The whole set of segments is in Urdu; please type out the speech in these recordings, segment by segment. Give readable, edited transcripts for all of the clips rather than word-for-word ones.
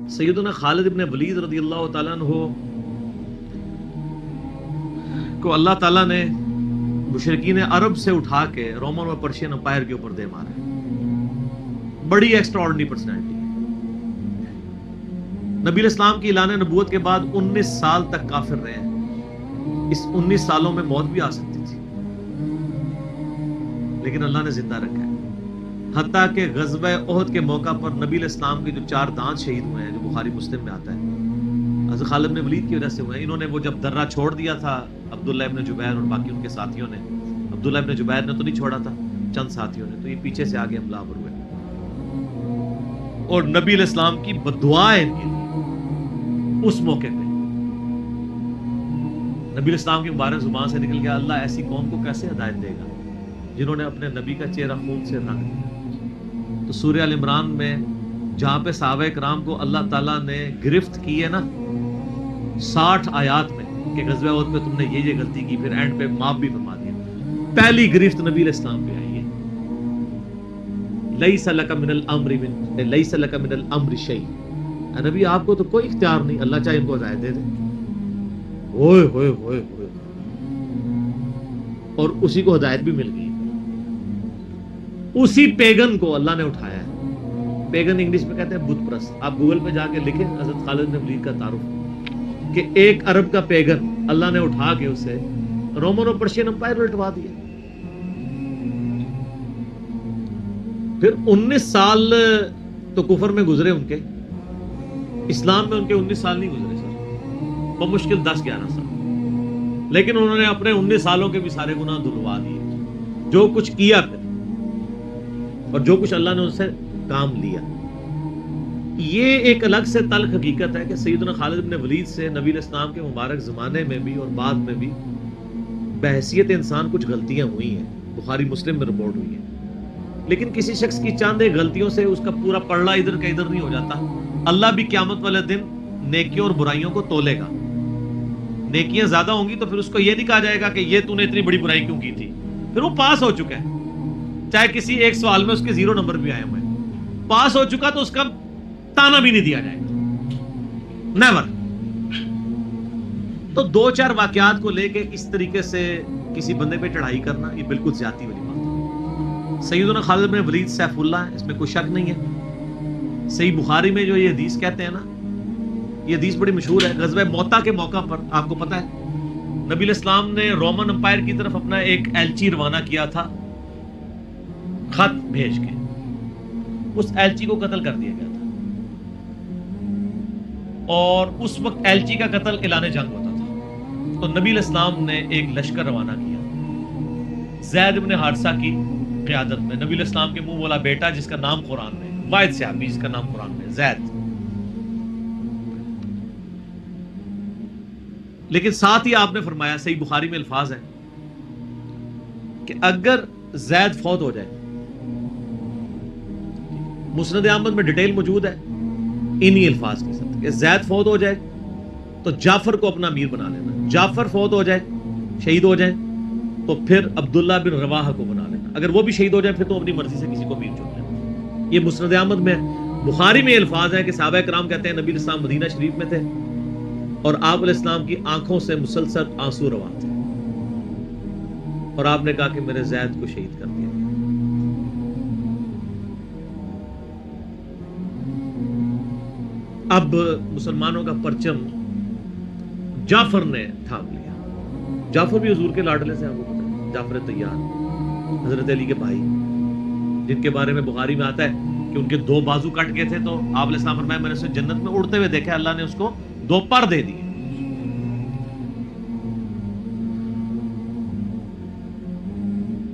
سیدنا خالد ابن ولید رضی اللہ تعالیٰ عنہ کو اللہ تعالیٰ نے مشرکین عرب سے اٹھا کے رومن اور پرشین امپائر کے اوپر دے مارا. بڑی ایکسٹرا آرڈنری پرسنالٹی. نبی علیہ السلام کی اعلان نبوت کے بعد 19 سال تک کافر رہے ہیں. اس 19 سالوں میں موت بھی آ سکتی تھی لیکن اللہ نے زندہ رکھا ہے. حتیٰ کہ غزوہ احد کے موقع پر نبی علیہ السلام کے جو 4 دانت شہید ہوئے ہیں جو بخاری مسلم میں آتا ہے حضرت خالد بن ولید کی وجہ سے ہوئے ہیں. انہوں نے وہ جب درہ چھوڑ دیا تھا عبداللہ ابن جبیر اور باقی ان کے ساتھیوں نے, عبداللہ ابن جبیر نے تو نہیں چھوڑا تھا, چند ساتھیوں نے, تو یہ پیچھے سے آگے حملہ آور ہوئے اور نبی علیہ السلام کی بددعائیں ان کے لیے اس موقع پہ. نبی علیہ السلام کی مبارک زبان سے نکل گیا اللہ ایسی قوم کو کیسے ہدایت دے گا جنہوں نے اپنے نبی کا چہرہ خون سے رنگ دیا. تو سورہ ال عمران میں جہاں پہ صحابہ کرام کو اللہ تعالیٰ نے گرفت کی ہے نا 60 آیات میں کہ غزوہ احد پہ تم نے یہ غلطی کی, پھر اینڈ پہ معاف بھی فرما دیا. پہلی گرفت نبی علیہ السلام پہ آئی ہے لیس لک من الامر شیء. نبی آپ کو تو کوئی اختیار نہیں, اللہ چاہے ان کو ہدایت دے دے. ہوئے ہوئے ہوئے ہوئے, اور اسی کو ہدایت بھی مل گئی. اسی پیگن کو اللہ نے اٹھایا ہے. پیگن انگلش میں کہتے ہیں بت پرست. آپ گوگل پہ جا کے لکھیں حضرت خالد بن ولید کا تعارف کہ ایک عرب کا پیگن اللہ نے اٹھا کے اسے رومن اور پرشین امپائر لٹوا دیا. پھر 19 سال تو کفر میں گزرے ان کے, اسلام میں ان کے 19 سال نہیں گزرے سر, بمشکل 10-11 سال. لیکن انہوں نے اپنے 19 سالوں کے بھی سارے گناہ دھلوا دیے. جو کچھ کیا پھر اور جو کچھ اللہ نے ان سے کام لیا. یہ ایک الگ سے تلخ حقیقت ہے کہ سیدنا خالد بن ولید سے نبی علیہ السلام کے مبارک زمانے میں بھی اور بعد میں بھی بحیثیت انسان کچھ غلطیاں ہوئی ہیں. بخاری مسلم میں رپورٹ ہوئی ہیں. لیکن کسی شخص کی چاند ایک غلطیوں سے اس کا پورا پلڑا ادھر کا ادھر نہیں ہو جاتا. اللہ بھی قیامت والے دن نیکیوں اور برائیوں کو تولے گا. نیکیاں زیادہ ہوں گی تو پھر اس کو یہ نہیں کہا جائے گا کہ یہ تو نے اتنی بڑی برائی کیوں کی تھی, پھر وہ پاس ہو چکا ہے. چاہے کسی ایک سوال میں اس کے 0 نمبر بھی آئے ہوئے, پاس ہو چکا تو اس کا تانا بھی نہیں دیا جائے گا, نیور. تو 2-4 واقعات کو لے کے اس طریقے سے کسی بندے پہ چڑھائی کرنا یہ بالکل زیادتی والی بات ہے. سیدنا خالد بن ولید سیف اللہ ہے, اس میں کوئی شک نہیں ہے. صحیح بخاری میں جو یہ حدیث کہتے ہیں نا, یہ حدیث بڑی مشہور ہے. غزوہ موتا کے موقع پر آپ کو پتا ہے نبی علیہ السلام نے رومن امپائر کی طرف اپنا ایک ایلچی روانہ کیا تھا, خط بھیج کے. اس ایلچی کو قتل کر دیا گیا تھا اور اس وقت ایلچی کا قتل اعلان جنگ ہوتا تھا. تو نبی علیہ السلام نے ایک لشکر روانہ کیا زید بن حارثہ کی قیادت میں. نبی علیہ السلام کے منہ بولا بیٹا جس کا نام قرآن میں, واحد صحابی جس کا نام قرآن میں زید. لیکن ساتھ ہی آپ نے فرمایا, صحیح بخاری میں الفاظ ہیں کہ اگر زید فوت ہو جائے, مسند احمد میں ڈیٹیل موجود ہے انہی الفاظ کے ساتھ, کہ زید فوت ہو جائے تو جعفر کو اپنا امیر بنا لینا. جعفر فوت ہو جائے, شہید ہو جائے, تو پھر عبداللہ بن رواحہ کو بنا لینا. اگر وہ بھی شہید ہو جائے پھر تو اپنی مرضی سے کسی کو امیر چن لینا. یہ مسند احمد میں ہے. بخاری میں الفاظ ہے کہ صحابہ کرام کہتے ہیں نبی علیہ السلام مدینہ شریف میں تھے اور آپ علیہ السلام کی آنکھوں سے مسلسل آنسو رواں تھے اور آپ نے کہا کہ میرے زید کو شہید کر دیا. اب مسلمانوں کا پرچم جعفر نے تھام لیا. جعفر بھی حضور کے لاڈلے سے, آپ کو پتہ ہے, جعفر طیار حضرت علی کے بھائی, جن کے بارے میں بخاری میں آتا ہے کہ ان کے 2 بازو کٹ گئے تھے تو آپ علیہ السلام فرمایا میں نے اسے جنت میں اڑتے ہوئے دیکھا, اللہ نے اس کو 2 پر دے دیے.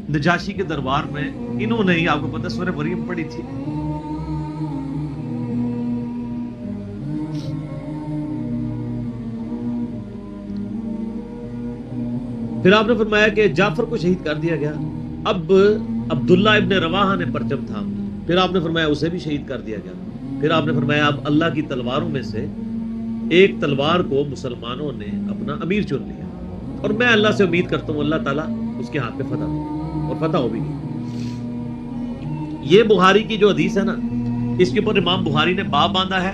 نجاشی کے دربار میں انہوں نے ہی, آپ کو پتہ سورہ مریم پڑھی تھی, پھر آپ نے فرمایا کہ جعفر کو شہید کر دیا گیا. اب عبداللہ ابن رواحہ نے پرچم تھام لیا, پھر آپ نے فرمایا اسے بھی شہید کر دیا گیا. پھر آپ نے فرمایا اب اللہ کی تلواروں میں سے ایک تلوار کو مسلمانوں نے اپنا امیر چن لیا اور میں اللہ سے امید کرتا ہوں اللہ تعالیٰ اس کے ہاتھ پہ فتح دے اور فتح ہو بھی گئی. یہ بخاری کی جو حدیث ہے نا, اس کے اوپر امام بخاری نے باب باندھا ہے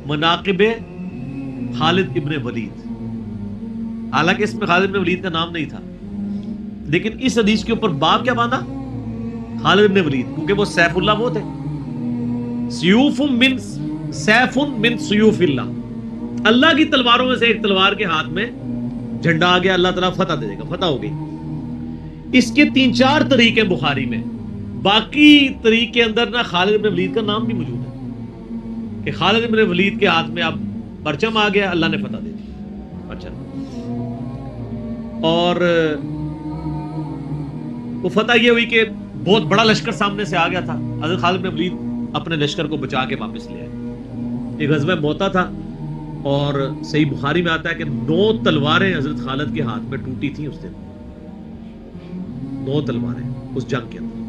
مناقب خالد ابن ولید. حالانکہ اس میں خالد ابن ولید کا نام نہیں تھا، لیکن اس حدیث کے اوپر باب کیا باندھا؟ خالد ابن ولید، کیونکہ وہ سیف اللہ وہ تھے. سیوف من سیوف اللہ، اللہ کی تلواروں میں سے ایک تلوار کے ہاتھ میں جھنڈا آ گیا، اللہ تعالیٰ فتح دے گا، فتح ہو گئی. اس کے 3-4 طریقے بخاری میں، باقی طریق کے اندر نہ خالد ابن ولید کا نام بھی موجود ہے کہ خالد ابن ولید کے ہاتھ میں اب پرچم آ گیا، اللہ نے فتح دے دی. اچھا، اور وہ فتح یہ ہوئی کہ بہت بڑا لشکر سامنے سے آ گیا تھا. حضرت خالد بن ولید اپنے لشکر کو بچا کے واپس لے آئے. ایک غزوہ موتا تھا، اور صحیح بخاری میں آتا ہے کہ 9 تلواریں حضرت خالد کے ہاتھ میں ٹوٹی تھیں اس دن. 9 تلواریں اس جنگ کے اندر.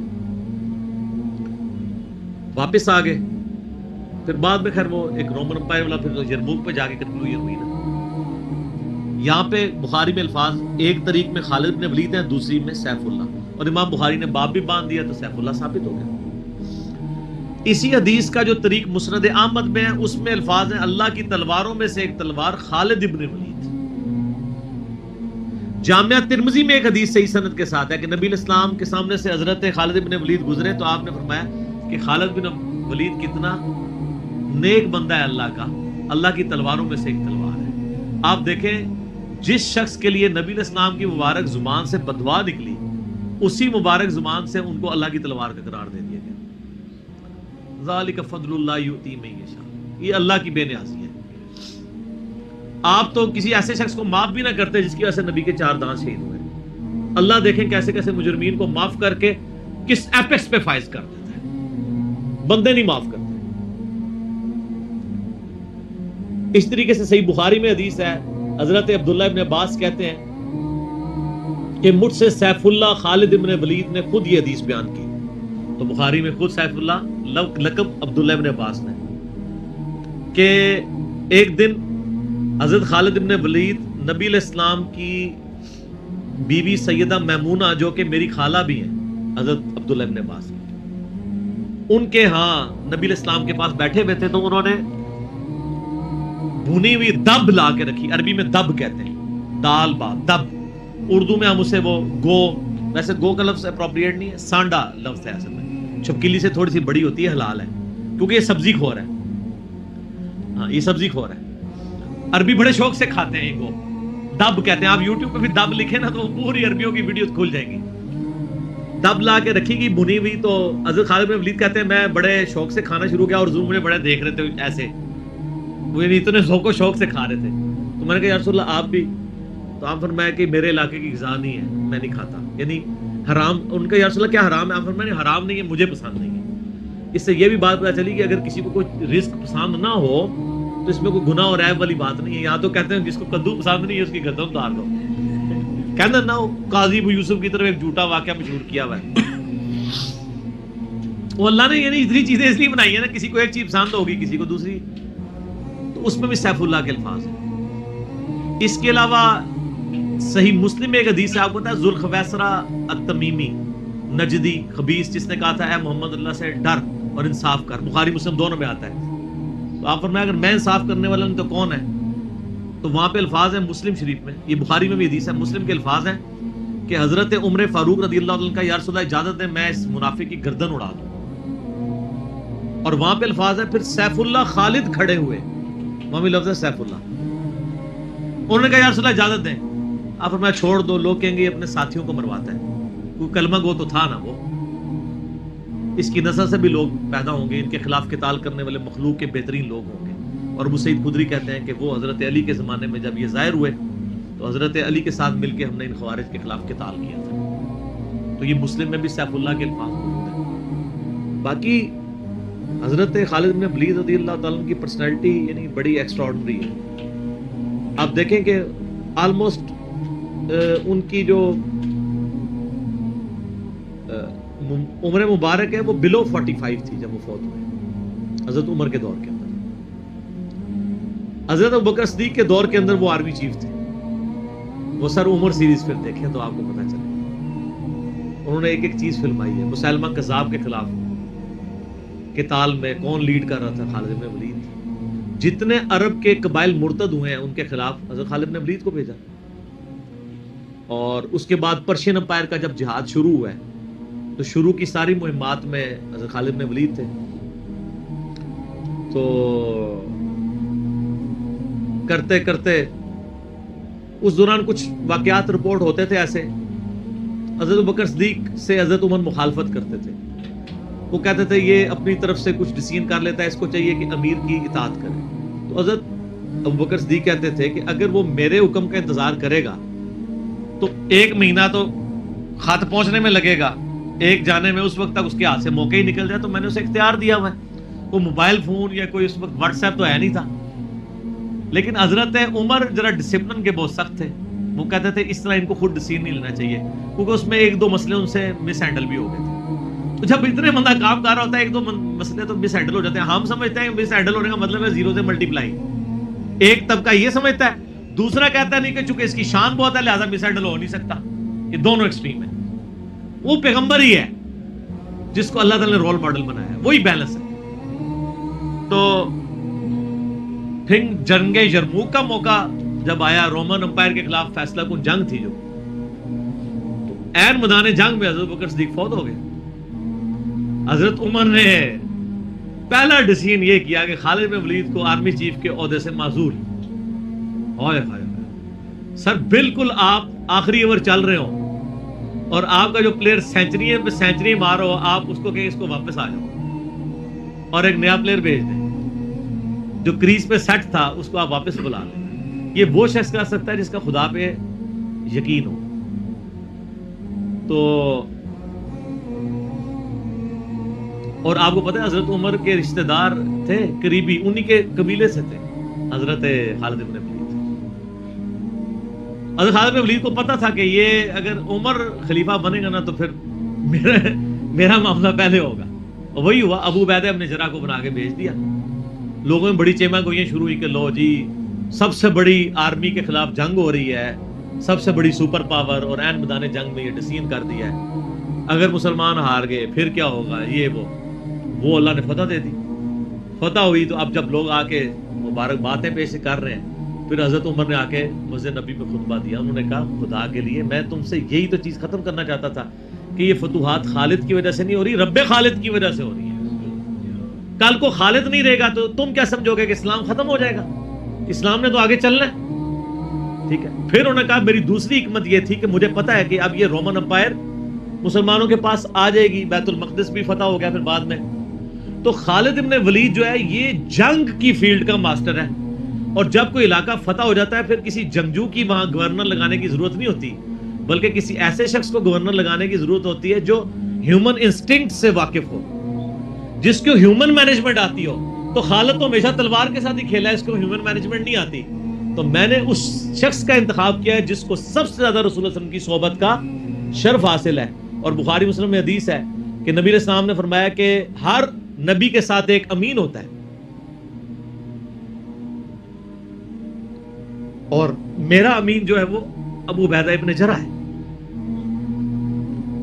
واپس آ گئے. پھر بعد میں خیر وہ ایک رومن امپائر والا پھر یرموک پہ جا کے کنکلوژن ہوئی نا. یہاں پہ بخاری میں الفاظ ایک طریق میں خالد بن ولید ہیں، دوسری میں سیف اللہ، اور امام بخاری نے باب بھی باندھ دیا تو سیف اللہ ثابت ہو گیا. اسی حدیث کا جو طریق مسند احمد میں ہے اس میں الفاظ ہیں اللہ کی تلواروں میں سے ایک تلوار خالد ابن ولید. جامعہ ترمذی میں ایک حدیث صحیح سند کے ساتھ ہے کہ نبی الاسلام کے سامنے سے حضرت خالد ابن ولید گزرے تو آپ نے فرمایا کہ خالد بن ولید کتنا نیک بندہ ہے اللہ کا، اللہ کی تلواروں میں سے ایک تلوار ہے. آپ دیکھیں جس شخص کے لیے نبی الاسلام کی مبارک زبان سے بددعا نکلی، اسی مبارک زبان سے ان کو اللہ کی تلوار کا قرار دے دیا گیا. ذالک فضل اللہ یؤتی من یشاء، یہ اللہ کی بے نیازی ہے. آپ تو کسی ایسے شخص کو معاف بھی نہ کرتے جس کی وجہ سے نبی کے 4 دانت شہید ہوئے. اللہ دیکھیں کیسے کیسے مجرمین کو معاف کر کے کس ایپیکس پہ فائز کر دیتا ہے، بندے نہیں معاف کرتے. اس طریقے سے صحیح بخاری میں حدیث ہے، حضرت عبداللہ ابن عباس کہتے ہیں کہ مجھ سے سیف اللہ خالد ابن ولید نے خود یہ حدیث بیان کی. تو بخاری میں خود سیف اللہ لقب عبداللہ ابن عباس نے، کہ ایک دن حضرت خالد ابن ولید نبی علیہ السلام کی بیوی سیدہ میمونہ جو کہ میری خالہ بھی ہیں حضرت عبداللہ ابن عباس، ان کے ہاں نبی علیہ السلام کے پاس بیٹھے ہوئے تھے تو انہوں نے بھونی ہوئی دب لا کے رکھی. عربی میں دب کہتے ہیں، دال با دب، اردو میں ہم اسے وہ گو، ویسے گو کا لفظ اپروپریٹ نہیں ہے، سانڈا لفظ ہے اصل میں، چھپکلی سے تھوڑی سی بڑی ہوتی ہے، حلال ہے کیونکہ یہ سبزی خور ہے. ہاں یہ سبزی خور ہے، عربی بڑے شوق سے کھاتے ہیں. یہ گو دب کہتے ہیں. آپ یوٹیوب پہ بھی دب لکھیں نا تو پوری عربیوں کی ویڈیوز کھل جائیں گی. دب لا کے رکھی گئی بھنی ہوئی. تو حضرت خالد بن ولید کہتے ہیں میں بڑے شوق سے کھانا شروع کیا اور حضور مجھے بڑے دیکھ رہے تھے ایسے، وہ اتنے ذوق و شوق سے کھا رہے تھے. تو میں نے کہا یا رسول اللہ آپ بھی؟ تو آپ فرمایا کہ میرے علاقے کی غذا نہیں ہے، میں نہیں کھاتا، یعنی حرام. ان کا یا رسول اللہ کیا حرام ہے؟ آپ فرمایا حرام نہیں ہے، مجھے پسند نہیں ہے. اس سے یہ بھی بات پتہ چلی کہ اگر کسی کو کوئی رزق پسند نہ ہو تو اس میں کوئی گناہ اور عیب والی بات نہیں ہے. یہاں تو کہتے ہیں جس کو کدو پسند نہیں ہے اس کی گردن اتار دو. کہنا نا قاضی ابو یوسف کی طرف ایک جھوٹا واقعہ مشہور کیا ہوا ہے. وہ اللہ نے یعنی اتنی چیزیں اس لیے بنائی ہیں نا، کسی کو ایک چیز پسند ہوگی کسی کو دوسری، تو اس میں بھی سیف اللہ کے الفاظ ہیں. اس کے علاوہ صحیح مسلم میں ایک حدیث ہے، آپ کو پتا ہے ذوالخویسرہ التمیمی نجدی خبیث جس نے کہا تھا اے محمد اللہ سے ڈر اور انصاف کر. بخاری مسلم دونوں میں آتا ہے. تو آپ فرمایا اگر میں انصاف کرنے والا نہیں تو کون ہے؟ تو وہاں پہ الفاظ ہیں مسلم شریف میں، یہ بخاری میں بھی حدیث ہے، مسلم کے الفاظ ہیں کہ حضرت عمر فاروق رضی اللہ عنہ کا یا رسول اللہ اجازت ہے میں اس منافق کی گردن اڑا دوں. اور وہاں پہ الفاظ ہے پھر سیف اللہ خالد کھڑے ہوئے، وہاں بھی لفظ ہے سیف اللہ. انہوں نے کہا یا رسول اللہ اجازت دیں. آپ فرمایا چھوڑ دو، لوگ کہیں گے یہ اپنے ساتھیوں کو مرواتا ہے. کوئی کلمہ گو تو تھا نا وہ، اس کی نسل سے بھی لوگ پیدا ہوں گے، ان کے خلاف قتال کرنے والے مخلوق کے بہترین لوگ ہوں گے. اور ابو سعید خدری کہتے ہیں کہ وہ حضرت علی کے زمانے میں جب یہ ظاہر ہوئے تو حضرت علی کے ساتھ مل کے ہم نے ان خوارج کے خلاف قتال کیا تھا. تو یہ مسلم میں بھی سیف اللہ کے الفاظ موجود ہیں. باقی حضرت خالد بن ولید رضی اللہ تعالیٰ عنہ کی پرسنالٹی یعنی بڑی ایکسٹراڈنری ہے. آپ دیکھیں کہ آلموسٹ ان کی جو عمر مبارک ہے وہ بلو 45 تھی جب وہ فوت ہوئے حضرت عمر کے دور کے اندر. حضرت ابوبکر صدیق کے دور کے اندر وہ آرمی چیف تھے. وہ سر عمر سیریز پھر دیکھیں تو آپ کو پتہ چلے. انہوں نے ایک ایک چیز فلمائی ہے. مسلمہ کذاب کے خلاف قتال میں کون لیڈ کر رہا تھا؟ خالد بن ولید. جتنے عرب کے قبائل مرتد ہوئے ہیں ان کے خلاف حضرت خالد بن ولید کو بھیجا. اور اس کے بعد پرشین امپائر کا جب جہاد شروع ہوا ہے تو شروع کی ساری مہمات میں حضرت خالد بن ولید تھے. تو کرتے کرتے اس دوران کچھ واقعات رپورٹ ہوتے تھے ایسے. حضرت ابوبکر صدیق سے حضرت عمر مخالفت کرتے تھے. وہ کہتے تھے یہ اپنی طرف سے کچھ ڈیسیژن کر لیتا ہے, اس کو چاہیے کہ امیر کی اطاعت کرے. تو حضرت ابوبکر صدیق کہتے تھے کہ اگر وہ میرے حکم کا انتظار کرے گا تو 1 مہینہ تو خط پہنچنے میں لگے گا, ایک جانے میں اس وقت تک اس کے ہاتھ سے موقع ہی نکل جائے. تو میں نے اسے اختیار دیا ہوا ہے. وہ موبائل فون یا کوئی اس وقت واٹس ایپ تو ہے نہیں تھا. لیکن حضرت عمر ذرا ڈسپلن کے بہت سخت تھے. وہ کہتے تھے اس طرح ان کو خود ڈیسیژن نہیں لینا چاہیے, کیونکہ اس میں 1-2 مسئلے ان سے مس ہینڈل بھی ہو گئے تھے. تو جب اتنے بندہ کام کر رہا ہوتا ہے 1-2 مسئلے تو مس ہینڈل ہو جاتے ہیں. ہم سمجھتے ہیں مس ہینڈل ہونے کا مطلب ہے 0 سے ملٹیپلائی. ایک طبقہ یہ سمجھتا ہے, دوسرا کہتا ہے نہیں کہ چونکہ اس کی شان بہت ہے لہذا مس ہینڈل ہو نہیں سکتا. یہ دونوں ایکسٹریم ہیں. وہ پیغمبر ہی ہے جس کو اللہ تعالی نے رول ماڈل بنایا ہے, وہی بیلنس ہے. تو پھر جنگ یرموک کا موقع جب آیا, رومن امپائر کے خلاف فیصلہ کن جنگ تھی جو, تو عین میدان جنگ میں حضرت بکر صدیق فوت ہو گئے. حضرت عمر نے پہلا ڈیسیژن یہ کیا کہ خالد بن ولید کو آرمی چیف کے عہدے سے معزول. ہائے ہائے سر, بالکل آپ آخری اوور چل رہے ہو اور آپ کا جو پلیئر سینچری پہ سینچری مار رہا ہو, آپ اس کو کہیں اس کو واپس آ جاؤ اور ایک نیا پلیئر بھیج دیں. جو کریز پہ سیٹ تھا اس کو آپ واپس بلا لیں. یہ وہ شخص کر سکتا ہے جس کا خدا پہ یقین ہو. تو اور آپ کو پتہ ہے حضرت عمر کے رشتہ دار تھے قریبی, انہی کے قبیلے سے تھے حضرت خالد بن ولید. حضرت خالد بن ولید کو پتا تھا کہ یہ اگر عمر خلیفہ بنے گا نا تو پھر میرا معاملہ پہلے ہوگا. اور وہی ہوا. ابو عبیدہ ابن جراح کو بنا کے بھیج دیا. لوگوں میں بڑی چیما گوئیاں شروع ہوئی کہ لو جی سب سے بڑی آرمی کے خلاف جنگ ہو رہی ہے, سب سے بڑی سپر پاور, اور عین میدان جنگ میں یہ ڈیسیژن کر دیا ہے, اگر مسلمان ہار گئے پھر کیا ہوگا. یہ وہ اللہ نے فتح دے دی. فتح ہوئی تو اب جب لوگ آ کے مبارک باتیں پیش کر رہے ہیں, پھر حضرت عمر نے آ کے مسجد نبی میں خطبہ دیا. انہوں نے کہا خدا کے لیے میں تم سے یہی تو چیز ختم کرنا چاہتا تھا کہ یہ فتوحات خالد کی وجہ سے نہیں ہو رہی, رب خالد کی وجہ سے ہو رہی ہے. کل کو خالد نہیں رہے گا تو تم کیا سمجھو گے کہ اسلام ختم ہو جائے گا. اسلام نے تو آگے چلنا ہے. ٹھیک ہے. پھر انہوں نے کہا میری دوسری حکمت یہ تھی کہ مجھے پتا ہے کہ اب یہ رومن امپائر مسلمانوں کے پاس آ جائے گی, بیت المقدس بھی فتح ہو گیا پھر بعد میں. تو خالد ابن ولید جو ہے یہ جنگ کی فیلڈ کا ماسٹر ہے, اور جب کوئی علاقہ فتح ہو جاتا ہے پھر کسی جنگجو کی وہاں گورنر لگانے کی ضرورت نہیں ہوتی, بلکہ کسی ایسے شخص کو گورنر لگانے کی ضرورت ہوتی ہے جو ہیومن انسٹنکٹ سے واقف ہو, جس کو ہیومن مینجمنٹ آتی ہو. تو خالد تو ہمیشہ تلوار کے ساتھ ہی کھیلا ہے, اس کو ہیومن مینجمنٹ نہیں آتی. تو میں نے اس شخص کا انتخاب کیا ہے جس کو سب سے زیادہ رسول اللہ صلی اللہ علیہ وسلم کی صحبت کا شرف حاصل ہے. اور بخاری مسلم میں حدیث ہے کہ نبی علیہ السلام نے فرمایا کہ ہر نبی کے ساتھ ایک امین ہوتا ہے, اور میرا امین جو ہے وہ ابو عبیدہ ابن جراح ہے.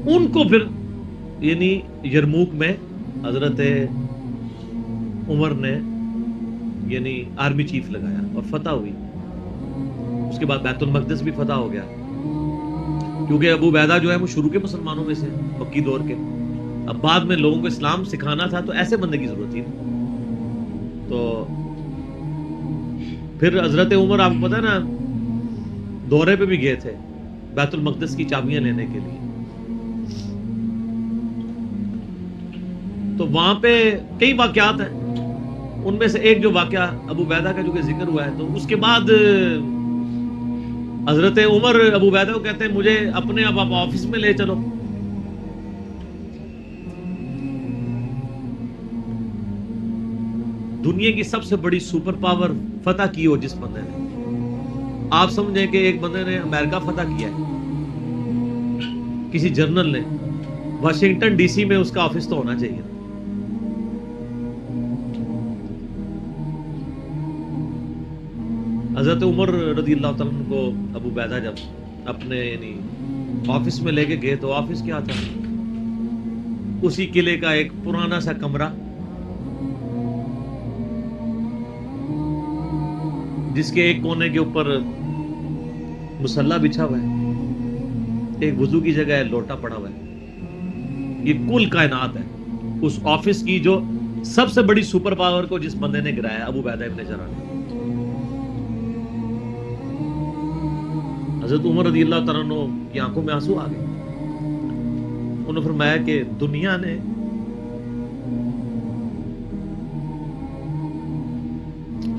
ان کو پھر یعنی یرموک میں حضرت عمر نے یعنی آرمی چیف لگایا اور فتح ہوئی. اس کے بعد بیت المقدس بھی فتح ہو گیا, کیونکہ ابو عبیدہ جو ہے وہ شروع کے مسلمانوں میں سے مکی دور کے. اب بعد میں لوگوں کو اسلام سکھانا تھا تو ایسے بندے کی ضرورت تھی. تو پھر حضرت عمر آپ کو پتا ہے نا دورے پہ بھی گئے تھے بیت المقدس کی چابیاں لینے کے لیے. تو وہاں پہ کئی واقعات ہیں, ان میں سے ایک جو واقعہ ابو عبیدہ کا جو کہ ذکر ہوا ہے, تو اس کے بعد حضرت عمر ابو عبیدہ کو کہتے ہیں مجھے اپنے اب آپ آفس میں لے چلو. دنیا کی سب سے بڑی سپر پاور فتح کی ہو جس بندے نے, آپ سمجھیں کہ ایک بندے نے امریکہ فتح کیا ہے, کسی جنرل نے, واشنگٹن ڈی سی میں اس کا آفس تو ہونا چاہیے. حضرت عمر رضی اللہ تعالیٰ عنہ کو ابو عبیدہ جب اپنے یعنی آفس میں لے کے گئے تو آفس کیا تھا, اسی قلعے کا ایک پرانا سا کمرہ, جس کے ایک کونے کے اوپر مصلی بچھا ہوا ہے، ایک وضو کی جگہ ہے، لوٹا پڑا ہوا ہے. یہ کل کائنات ہے. اس آفس کی جو سب سے بڑی سپر پاور کو جس بندے نے گرایا، ابو عبیدہ ابن جراح نے. حضرت عمر رضی اللہ تعالیٰ عنہ کی آنکھوں میں آنسو آ گئے. انہوں نے فرمایا کہ دنیا نے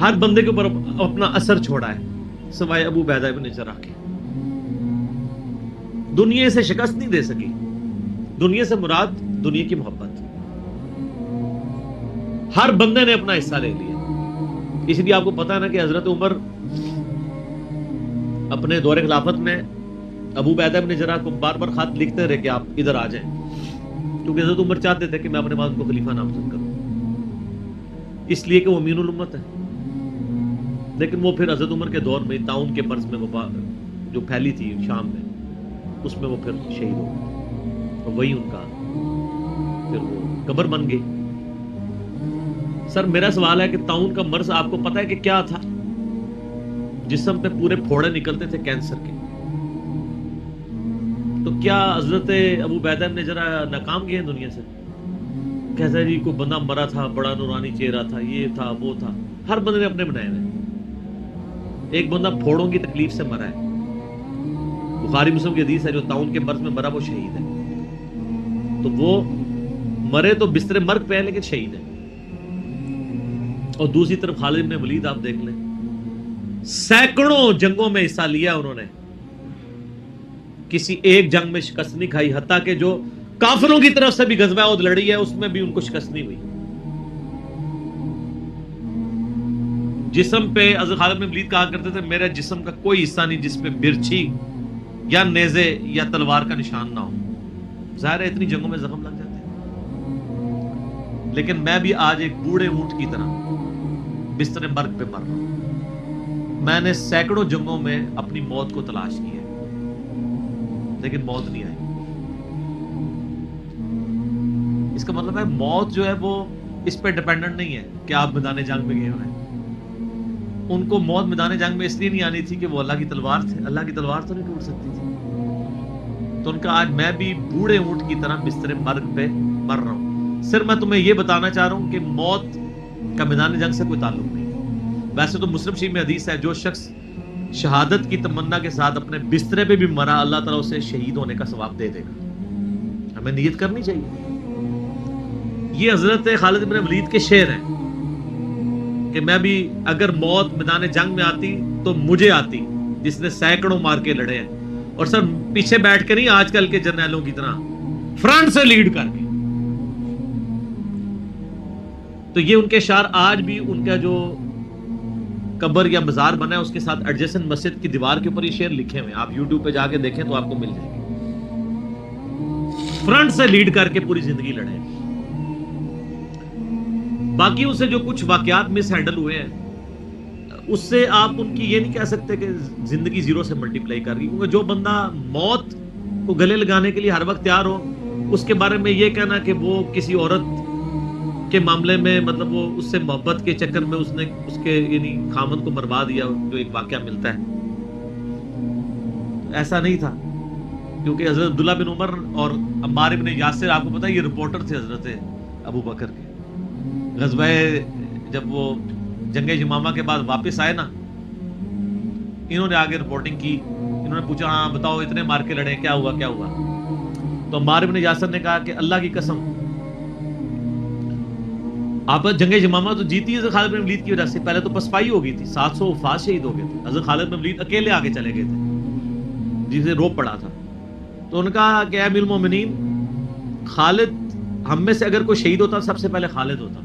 ہر بندے کے اوپر اپنا اثر چھوڑا ہے سوائے ابو عبیدہ ابن جراح کے. دنیا سے شکست نہیں دے سکی. دنیا سے مراد دنیا کی محبت. ہر بندے نے اپنا حصہ لے لیا. اس لیے آپ کو پتا ہے نا کہ حضرت عمر اپنے دور خلافت میں ابو عبیدہ ابن جراح کو بار بار خط لکھتے رہے کہ آپ ادھر آ جائیں، کیونکہ حضرت عمر چاہتے تھے کہ میں اپنے بعد کو خلیفہ نامزد کروں، اس لیے کہ وہ امین الامت ہے. لیکن وہ پھر حضرت عمر کے دور میں طاعون کے مرض میں وبا جو پھیلی تھی شام میں، اس میں وہ پھر شہید ہو گئے، اور وہی ان کا پھر وہ قبر بن گئی. سر میرا سوال ہے کہ طاعون کا مرض آپ کو پتا ہے کہ کیا تھا؟ جسم پہ پورے پھوڑے نکلتے تھے کینسر کے. تو کیا حضرت ابو عبیدہ ابن جراح ناکام گئے ہیں دنیا سے؟ کہتا ہے جی کوئی بندہ مرا تھا، بڑا نورانی چہرہ تھا، یہ تھا وہ تھا. ہر بندے نے اپنے بنائے ہوئے. ایک بندہ پھوڑوں کی تکلیف سے مرا ہے، بخاری مسلم کی حدیث ہے، جو طاعون کے مرض میں مرا وہ شہید ہے. تو وہ مرے تو بستر مرگ پہ ہے لیکن شہید ہے. اور دوسری طرف خالد بن ولید آپ دیکھ لیں، سینکڑوں جنگوں میں حصہ لیا انہوں نے، کسی ایک جنگ میں شکست نہیں کھائی. حتیٰ کہ جو کافروں کی طرف سے بھی غزوہ احد لڑی ہے اس میں بھی ان کو شکست نہیں ہوئی. جسم پہ حضرت خالد بن ولید کہا کرتے تھے میرے جسم کا کوئی حصہ نہیں جس پہ برچھی یا نیزے یا تلوار کا نشان نہ ہو. ظاہر ہے اتنی جنگوں میں زخم لگ جاتے ہیں، لیکن میں بھی آج ایک بوڑھے اونٹ کی طرح بستر مرگ پہ مر رہا ہوں. میں نے سینکڑوں جنگوں میں اپنی موت کو تلاش کی ہے لیکن موت نہیں آئی. اس کا مطلب ہے موت جو ہے وہ اس پہ ڈیپینڈنٹ نہیں ہے کہ آپ میدان جنگ میں گئے ہوئے ہیں. ان کو موت میدان جنگ میں اس لیے نہیں آنی تھی کہ وہ اللہ کی تلوار تھے. اللہ کی تلوار تو نہیں ٹوٹ سکتی تھی. تو ان کا آج میں بھی بوڑھے اونٹ کی طرح بستر مرگ پہ مر رہا ہوں. صرف میں تمہیں یہ بتانا چاہ رہا ہوں کہ موت کا میدان جنگ سے کوئی تعلق نہیں. ویسے تو مسلم شریف میں حدیث ہے جو شخص شہادت کی تمنا کے ساتھ اپنے بسترے پہ بھی مرا اللہ تعالیٰ اسے شہید ہونے کا ثواب دے دے گا. ہمیں نیت کرنی چاہیے. یہ حضرت خالد بن ولید کے شعر ہیں کہ میں بھی اگر موت میدان جنگ میں آتی تو مجھے آتی جس نے سینکڑوں مار کے لڑے ہیں، اور سر پیچھے بیٹھ کے نہیں آج کل کے جرنیلوں کی طرح، فرنٹ سے لیڈ کر کے. تو یہ ان کے اشعار آج بھی ان کا جو قبر یا مزار بنا ہے اس کے ساتھ ایڈجسنٹ مسجد کی دیوار کے اوپر یہ شعر لکھے ہوئے ہیں. آپ یوٹیوب پہ جا کے دیکھیں تو آپ کو مل جائے گے. فرنٹ سے لیڈ کر کے پوری زندگی لڑے. باقی ان سے جو کچھ واقعات مس ہینڈل ہوئے ہیں اس سے آپ ان کی یہ نہیں کہہ سکتے کہ زندگی زیرو سے ملٹیپلائی کر گئی. کیونکہ جو بندہ موت کو گلے لگانے کے لیے ہر وقت تیار ہو، اس کے بارے میں یہ کہنا کہ وہ کسی عورت کے معاملے میں مطلب وہ اس سے محبت کے چکر میں اس نے اس کے یعنی خامد کو مروا دیا، جو ایک واقعہ ملتا ہے، ایسا نہیں تھا. کیونکہ حضرت عبداللہ بن عمر اور عمار بن یاسر آپ کو پتا ہے یہ رپورٹر تھے حضرت ابو بکر کے. غزوہ جب وہ جنگ یمامہ کے بعد واپس آئے نا، انہوں نے آگے رپورٹنگ کی. انہوں نے پوچھا ہاں بتاؤ اتنے مار کے لڑے کیا ہوا کیا ہوا. تو عمار بن یاسر نے کہا کہ اللہ کی قسم آپ جنگ یمامہ تو جیتی ہے خالد بن ولید کی وجہ سے. پہلے تو پسپائی ہو گئی تھی، 700 وفات شہید ہو گئے تھے. حضرت خالد بن ولید اکیلے آگے چلے گئے تھے جسے روپ پڑا تھا. تو ان کا کہ اے امیر المومنین، خالد ہم میں سے اگر کوئی شہید ہوتا سب سے پہلے خالد ہوتا.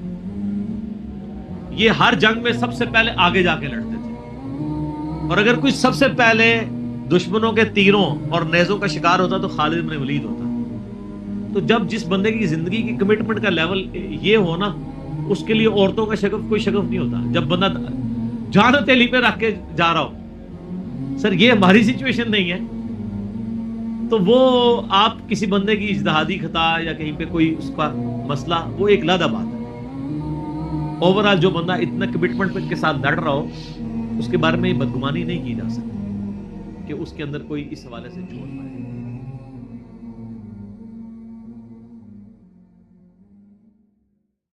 یہ ہر جنگ میں سب سے پہلے آگے جا کے لڑتے تھے، اور اگر کوئی سب سے پہلے دشمنوں کے تیروں اور نیزوں کا شکار ہوتا تو خالد بن ولید ہوتا. تو جب جس بندے کی زندگی کی کمٹمنٹ کا لیول یہ ہو نا، اس کے لیے عورتوں کا شگف کوئی شگف نہیں ہوتا. جب بندہ جان ہتھیلی پہ رکھ کے جا رہا ہو، سر یہ ہماری سچویشن نہیں ہے. تو وہ آپ کسی بندے کی اجتہادی خطا یا کہیں پہ کوئی اس کا مسئلہ وہ ایک علیحدہ بات ہے. اوورآل جو بندہ اتنا کمٹمنٹ کے ساتھ لڑ رہا ہو اس کے بارے میں بدگمانی نہیں کی جا سکتی کہ اس کے اندر کوئی اس حوالے سے چھوڑ پائے.